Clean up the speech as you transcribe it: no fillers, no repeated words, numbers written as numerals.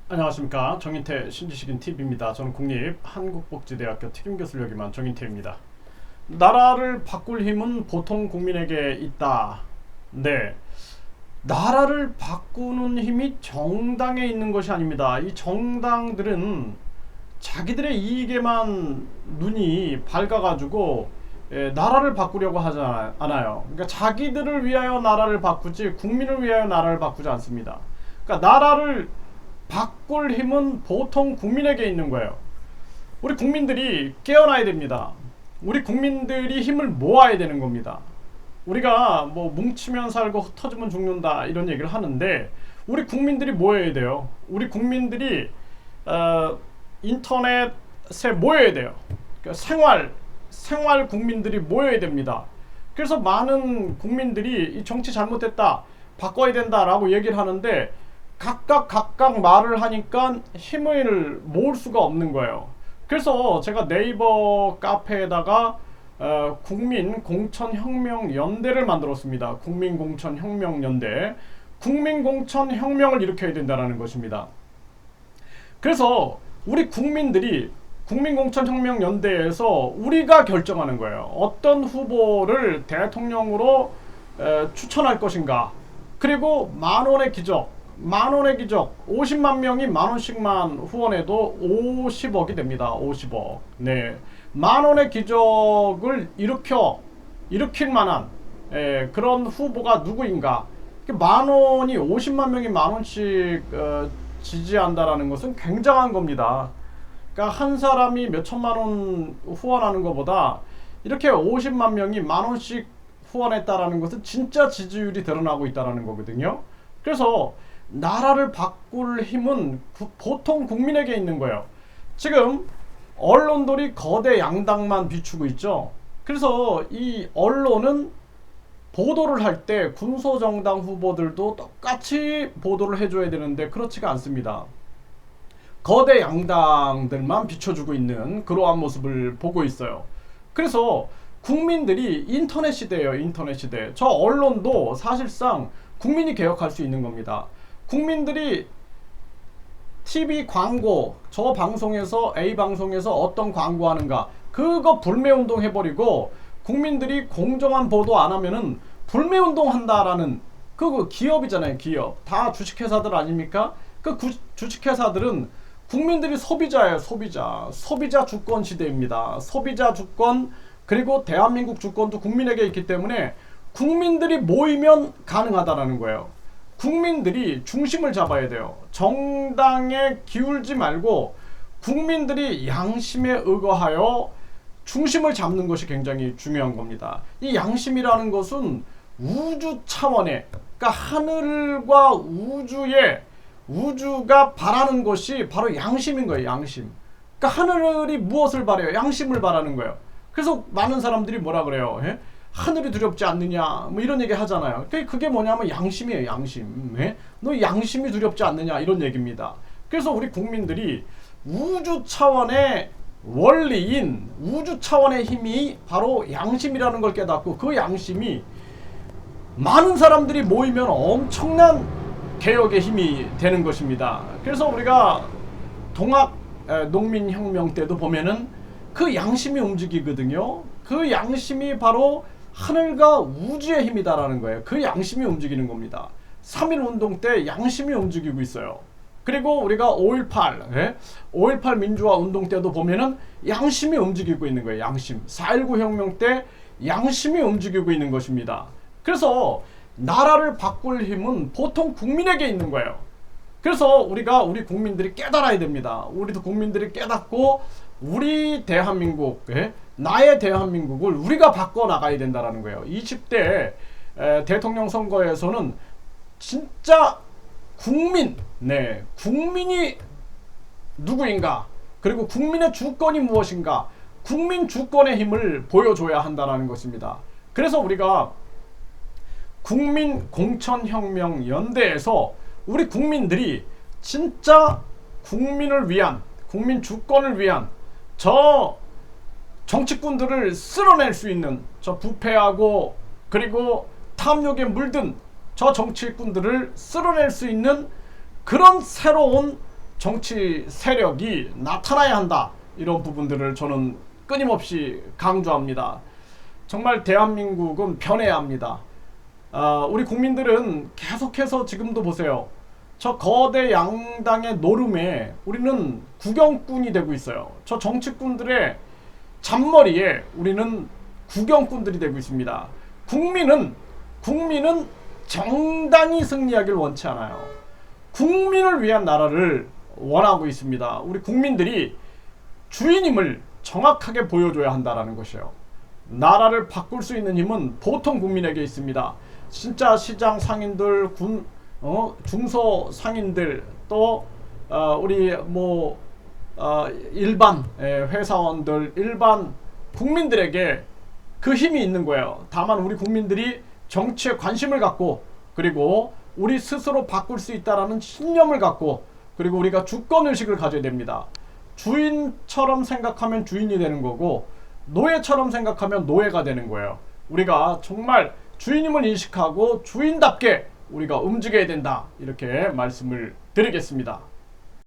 안녕하십니까. 정인태 신지식인 TV입니다. 저는 국립한국복지대학교 특임교수를 역임한 정인태입니다. 나라를 바꿀 힘은 보통 국민에게 있다. 네, 나라를 바꾸는 힘이 정당에 있는 것이 아닙니다. 이 정당들은 자기들의 이익에만 눈이 밝아가지고 나라를 바꾸려고 하지 않아요. 그러니까 자기들을 위하여 나라를 바꾸지 국민을 위하여 나라를 바꾸지 않습니다. 그러니까 나라를 바꿀 힘은 보통 국민에게 있는 거예요. 우리 국민들이 깨어나야 됩니다. 우리 국민들이 힘을 모아야 되는 겁니다. 우리가 뭐 뭉치면 살고 흩어지면 죽는다 이런 얘기를 하는데 우리 국민들이 모여야 돼요. 우리 국민들이 인터넷에 모여야 돼요. 그러니까 생활 국민들이 모여야 됩니다. 그래서 많은 국민들이 이 정치 잘못됐다, 바꿔야 된다라고 얘기를 하는데 각각 말을 하니까 힘을 모을 수가 없는 거예요. 그래서 제가 네이버 카페에다가 국민공천혁명연대를 만들었습니다. 국민공천혁명연대. 국민공천혁명을 일으켜야 된다는 것입니다. 그래서 우리 국민들이 국민공천혁명연대에서 우리가 결정하는 거예요. 어떤 후보를 대통령으로 추천할 것인가. 그리고 만원의 기적 50만 명이 만원씩만 후원해도 50억이 됩니다. 50억. 네. 만원의 기적을 일으킬 만한 그런 후보가 누구인가. 만원이 50만 명이 만원씩 지지한다라는 것은 굉장한 겁니다. 그러니까 한 사람이 몇 천만 원 후원하는 것보다 이렇게 50만 명이 만원씩 후원했다라는 것은 진짜 지지율이 드러나고 있다는 거거든요. 그래서 나라를 바꿀 힘은 보통 국민에게 있는 거예요. 지금 언론들이 거대 양당만 비추고 있죠. 그래서 이 언론은 보도를 할 때 군소정당 후보들도 똑같이 보도를 해줘야 되는데 그렇지가 않습니다. 거대 양당들만 비춰주고 있는 그러한 모습을 보고 있어요. 그래서 국민들이 인터넷 시대예요. 인터넷 시대. 저 언론도 사실상 국민이 개혁할 수 있는 겁니다. 국민들이 TV 광고, 저 방송에서 A 방송에서 어떤 광고 하는가 그거 불매운동 해버리고 국민들이 공정한 보도 안 하면은 불매운동 한다라는 그 기업이잖아요. 기업 다 주식회사들 아닙니까? 그 주식회사들은 국민들이 소비자예요. 소비자 주권 시대입니다. 소비자 주권 그리고 대한민국 주권도 국민에게 있기 때문에 국민들이 모이면 가능하다라는 거예요. 국민들이 중심을 잡아야 돼요. 정당에 기울지 말고 국민들이 양심에 의거하여 중심을 잡는 것이 굉장히 중요한 겁니다. 이 양심이라는 것은 우주 차원의, 그러니까 하늘과 우주가 바라는 것이 바로 양심인 거예요. 양심. 그러니까 하늘이 무엇을 바래요? 양심을 바라는 거예요. 그래서 많은 사람들이 뭐라 그래요? 예? 하늘이 두렵지 않느냐 뭐 이런 얘기 하잖아요. 그게 뭐냐면 양심이에요. 양심. 예? 너 양심이 두렵지 않느냐 이런 얘기입니다. 그래서 우리 국민들이 우주 차원의 원리인 우주 차원의 힘이 바로 양심이라는 걸 깨닫고 그 양심이 많은 사람들이 모이면 엄청난 개혁의 힘이 되는 것입니다. 그래서 우리가 동학 농민혁명 때도 보면은 그 양심이 움직이거든요. 그 양심이 바로 하늘과 우주의 힘이다라는 거예요. 그 양심이 움직이는 겁니다. 3.1 운동 때 양심이 움직이고 있어요. 그리고 우리가 5.18 민주화 운동 때도 보면은 양심이 움직이고 있는 거예요. 양심. 4.19 혁명 때 양심이 움직이고 있는 것입니다. 그래서 나라를 바꿀 힘은 보통 국민에게 있는 거예요. 그래서 우리 국민들이 깨달아야 됩니다. 우리도 국민들이 깨닫고 우리 대한민국, 나의 대한민국을 우리가 바꿔나가야 된다는 거예요. 20대 대통령 선거에서는 진짜 국민이 누구인가, 그리고 국민의 주권이 무엇인가, 국민 주권의 힘을 보여줘야 한다는 것입니다. 그래서 우리가 국민공천혁명연대에서 우리 국민들이 진짜 국민을 위한, 국민 주권을 위한 저 정치꾼들을 쓸어낼 수 있는, 저 부패하고 그리고 탐욕에 물든 저 정치꾼들을 쓸어낼 수 있는 그런 새로운 정치 세력이 나타나야 한다. 이런 부분들을 저는 끊임없이 강조합니다. 정말 대한민국은 변해야 합니다. 우리 국민들은 계속해서 지금도 보세요. 저 거대 양당의 노름에 우리는 구경꾼이 되고 있어요. 저 정치꾼들의 잔머리에 우리는 구경꾼들이 되고 있습니다. 국민은 정당이 승리하길 원치 않아요. 국민을 위한 나라를 원하고 있습니다. 우리 국민들이 주인임을 정확하게 보여줘야 한다라는 것이에요. 나라를 바꿀 수 있는 힘은 보통 국민에게 있습니다. 진짜 시장 상인들, 중소 상인들, 또 우리 일반 회사원들, 일반 국민들에게 그 힘이 있는 거예요. 다만 우리 국민들이 정치에 관심을 갖고, 그리고 우리 스스로 바꿀 수 있다라는 신념을 갖고, 그리고 우리가 주권의식을 가져야 됩니다. 주인처럼 생각하면 주인이 되는 거고, 노예처럼 생각하면 노예가 되는 거예요. 우리가 정말 주인임을 인식하고 주인답게 우리가 움직여야 된다. 이렇게 말씀을 드리겠습니다.